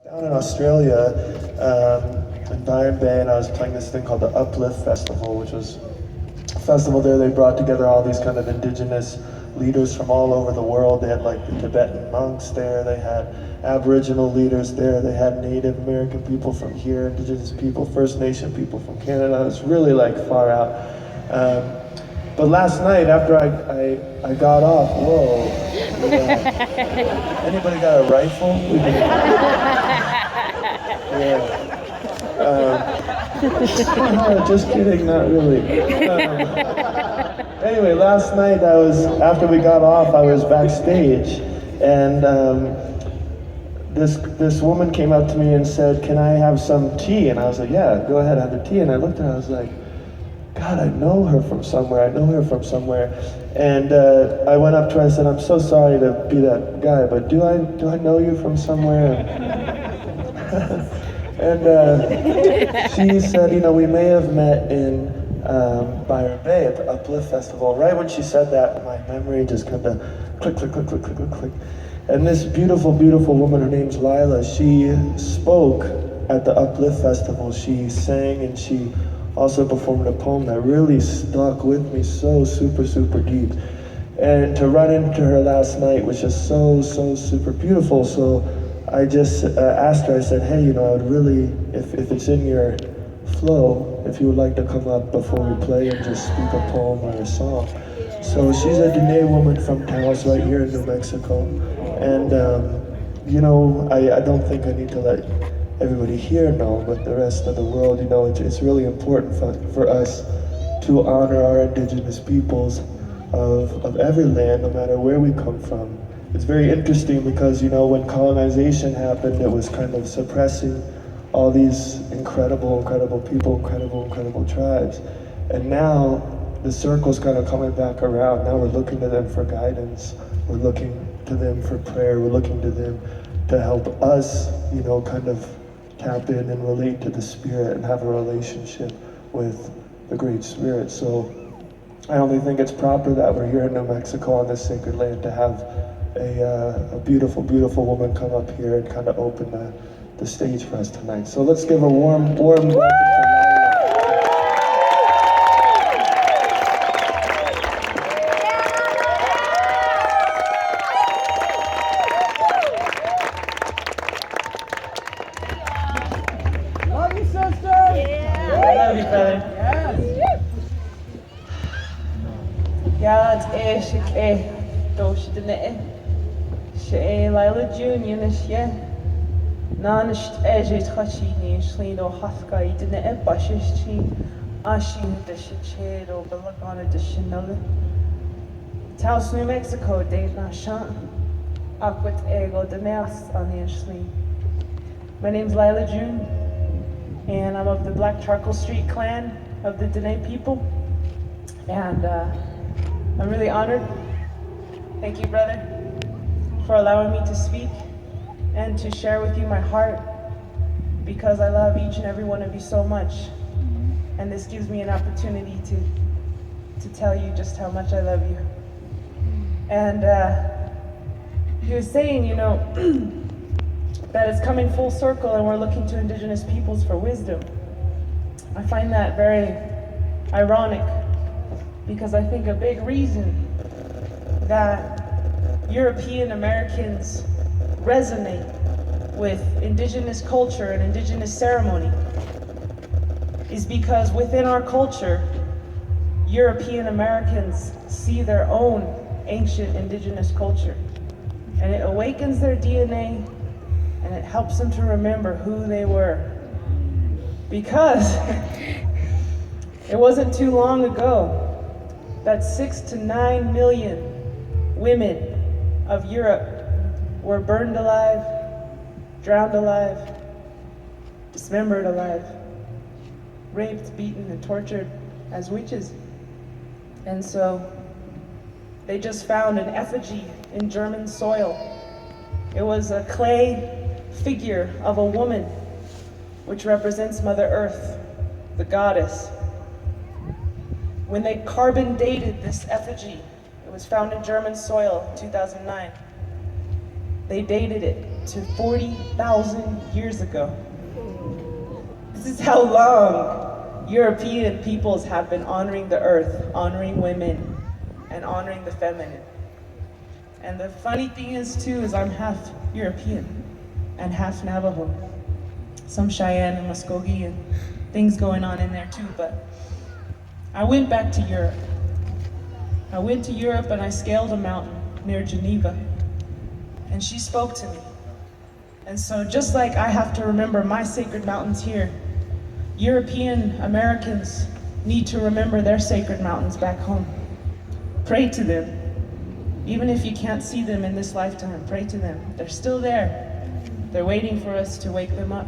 Down in Australia, in Byron Bay, and I was playing this thing called the Uplift Festival, which was a festival there. They brought together all these kind of indigenous leaders from all over the world. They had like the Tibetan monks there, they had Aboriginal leaders there, they had Native American people from here, indigenous people, First Nation people from Canada. It was really like far out. But last night, after I got off, whoa. Yeah. Anybody got a rifle? Yeah. Just kidding, not really. Anyway, last night after we got off, I was backstage, and this woman came up to me and said, "Can I have some tea?" And I was like, "Yeah, go ahead, have the tea." And I looked at her, I was like, God, I know her from somewhere. And I went up to her and I said, "I'm so sorry to be that guy, but do I know you from somewhere?" And she said, "We may have met in Byron Bay at the Uplift Festival." Right when she said that, my memory just kind of click, click, click, click, click, click, click. And this beautiful, beautiful woman, her name's Lila, she spoke at the Uplift Festival. She sang and she also performed a poem that really stuck with me so super, super deep. And to run into her last night was just so, so super beautiful. So I just asked her, I said, "Hey, I would really, if it's in your flow, if you would like to come up before we play and just speak a poem or a song." So she's a Dene woman from Taos right here in New Mexico. And, I don't think I need to let everybody here know, but the rest of the world, it's really important for us to honor our indigenous peoples of every land, no matter where we come from. It's very interesting because, when colonization happened, it was kind of suppressing all these incredible, incredible people, incredible tribes. And now the circle's kind of coming back around. Now we're looking to them for guidance. We're looking to them for prayer. We're looking to them to help us, kind of tap in and relate to the Spirit and have a relationship with the Great Spirit. So I only think it's proper that we're here in New Mexico on this sacred land to have a beautiful, beautiful woman come up here and kind of open the stage for us tonight. So let's give a warm welcome to Lila. Lila Junior Nanisht Ejit Hachini, Slido Haska, Idina Bashishi, Ashin de Shichedo, Belagana de Chanel. Taos, New Mexico, Dave Nashan, Aquat Ego de Nas on the Ashley. My name's Lila June, and I'm of the Black Charcoal Street clan of the Dene people. And I'm really honored. Thank you, brother, for allowing me to speak and to share with you my heart, because I love each and every one of you so much. And this gives me an opportunity to tell you just how much I love you. And he was saying, that it's coming full circle and we're looking to indigenous peoples for wisdom. I find that very ironic, because I think a big reason that European Americans resonate with indigenous culture and indigenous ceremony is because within our culture, European Americans see their own ancient indigenous culture. And it awakens their DNA and it helps them to remember who they were. Because it wasn't too long ago that 6 to 9 million women of Europe were burned alive, drowned alive, dismembered alive, raped, beaten, and tortured as witches. And so they just found an effigy in German soil. It was a clay figure of a woman, which represents Mother Earth, the goddess. When they carbon dated this effigy, it was found in German soil in 2009. They dated it to 40,000 years ago. This is how long European peoples have been honoring the earth, honoring women, and honoring the feminine. And the funny thing is too, is I'm half European and half Navajo. Some Cheyenne and Muskogee and things going on in there too, but I went back to Europe. I went to Europe and I scaled a mountain near Geneva, and she spoke to me. And so just like I have to remember my sacred mountains here, European Americans need to remember their sacred mountains back home. Pray to them. Even if you can't see them in this lifetime, pray to them. They're still there. They're waiting for us to wake them up.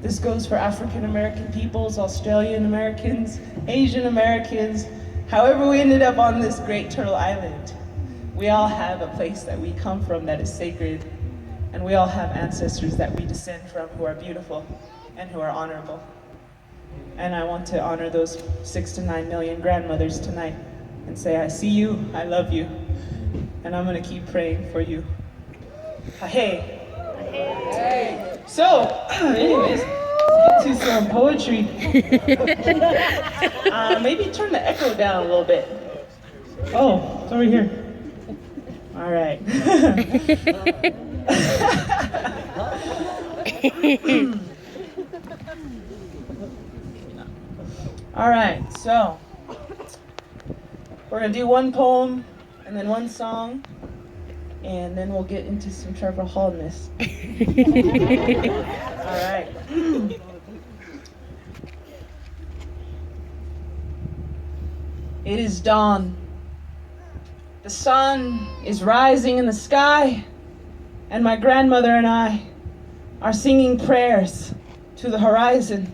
This goes for African American peoples, Australian Americans, Asian Americans, however we ended up on this great turtle island. We all have a place that we come from that is sacred, and we all have ancestors that we descend from who are beautiful and who are honorable. And I want to honor those 6 to 9 million grandmothers tonight and say, I see you, I love you, and I'm gonna keep praying for you. Hey. So, anyways, let's get to some poetry. Maybe turn the echo down a little bit. Oh, it's over here. All right. All right, so we're gonna do one poem and then one song, and then we'll get into some Trevor Hallness. All right. It is dawn. The sun is rising in the sky, and my grandmother and I are singing prayers to the horizon.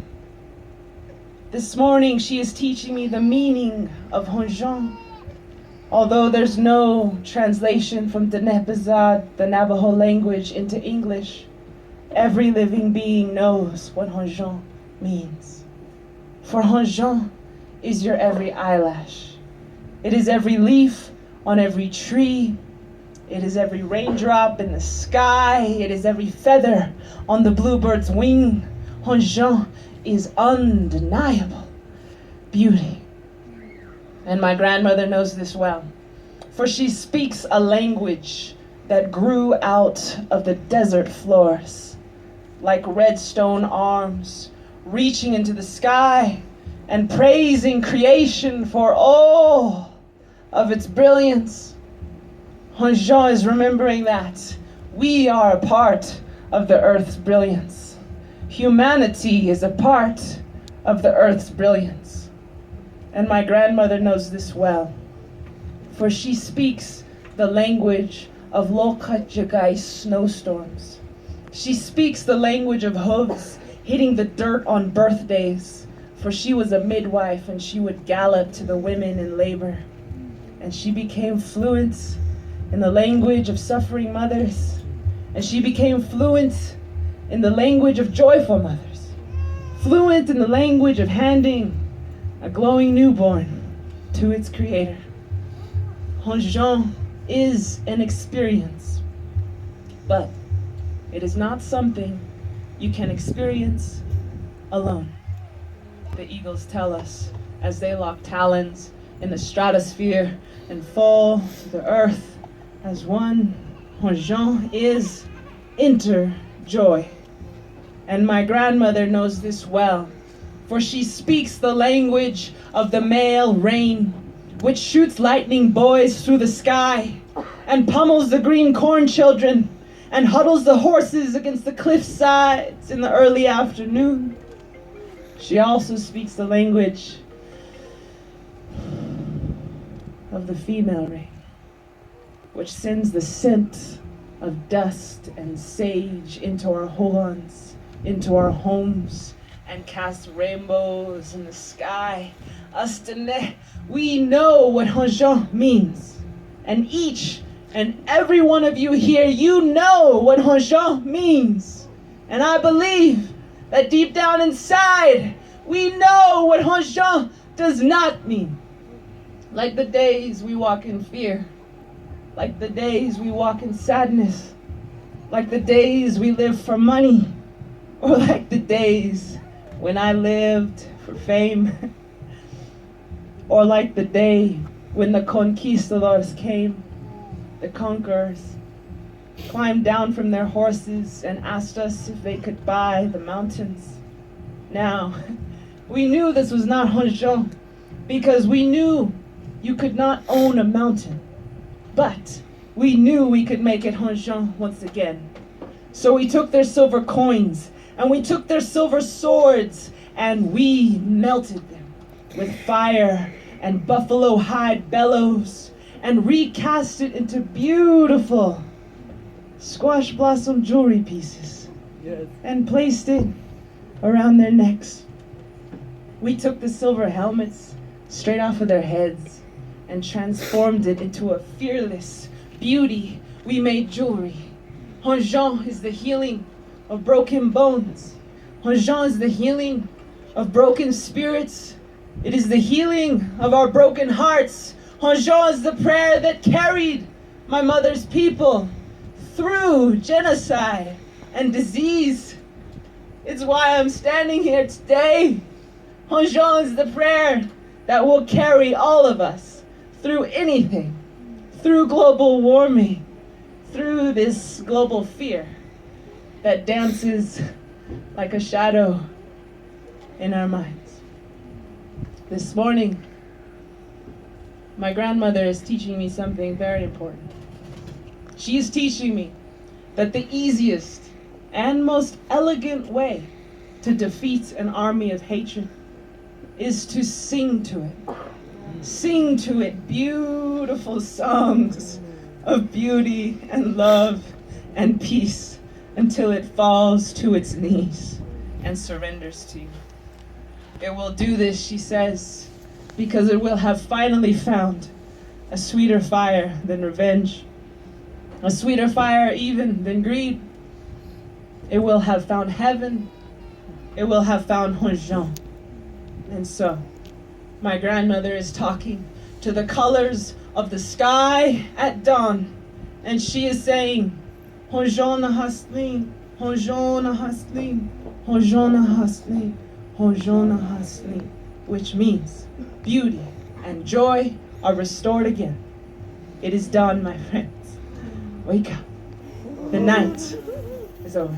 This morning she is teaching me the meaning of Honjon. Although there's no translation from Denepazad, the Navajo language, into English, every living being knows what Honjon means. For Honjon is your every eyelash. It is every leaf on every tree. It is every raindrop in the sky. It is every feather on the bluebird's wing. Honjon is undeniable beauty. And my grandmother knows this well, for she speaks a language that grew out of the desert floors, like red stone arms reaching into the sky and praising creation for all of its brilliance. Honjon is remembering that we are a part of the earth's brilliance. Humanity is a part of the earth's brilliance. And my grandmother knows this well, for she speaks the language of Lokatjagai snowstorms. She speaks the language of hooves hitting the dirt on birthdays, for she was a midwife and she would gallop to the women in labor. And she became fluent in the language of suffering mothers, and she became fluent in the language of joyful mothers, fluent in the language of handing a glowing newborn to its creator. Honjon is an experience, but it is not something you can experience alone. The eagles tell us as they lock talons in the stratosphere and fall to the earth as one. Honjon is inter-joy. And my grandmother knows this well, for she speaks the language of the male rain, which shoots lightning boys through the sky and pummels the green corn children and huddles the horses against the cliff sides in the early afternoon. She also speaks the language of the female rain, which sends the scent of dust and sage into our holons, into our homes, and casts rainbows in the sky. Astane, we know what Honjon means. And each and every one of you here, you know what Honjon means. And I believe that deep down inside, we know what Honjon does not mean. Like the days we walk in fear, like the days we walk in sadness, like the days we lived for money, or like the days when I lived for fame, or like the day when the conquistadors came, the conquerors, climbed down from their horses and asked us if they could buy the mountains. Now, we knew this was not Honjon, because we knew you could not own a mountain, but we knew we could make it Honjon once again. So we took their silver coins, and we took their silver swords, and we melted them with fire and buffalo hide bellows, and recast it into beautiful squash blossom jewelry pieces, yes, and placed it around their necks. We took the silver helmets straight off of their heads and transformed it into a fearless beauty. We made jewelry. Honjon is the healing of broken bones. Honjon is the healing of broken spirits. It is the healing of our broken hearts. Honjon is the prayer that carried my mother's people through genocide and disease. It's why I'm standing here today. Honjon is the prayer that will carry all of us through anything, through global warming, through this global fear that dances like a shadow in our minds. This morning, my grandmother is teaching me something very important. She's teaching me that the easiest and most elegant way to defeat an army of hatred is to sing to it. Sing to it beautiful songs of beauty and love and peace until it falls to its knees and surrenders to you. It will do this, she says, because it will have finally found a sweeter fire than revenge, a sweeter fire even than greed. It will have found heaven. It will have found Honjon. And so, my grandmother is talking to the colors of the sky at dawn, and she is saying, Honjon Haslin, Honjon Haslin, Honjon Haslin, Honjon Haslin, which means beauty and joy are restored again. It is done, my friends. Wake up. The night is over.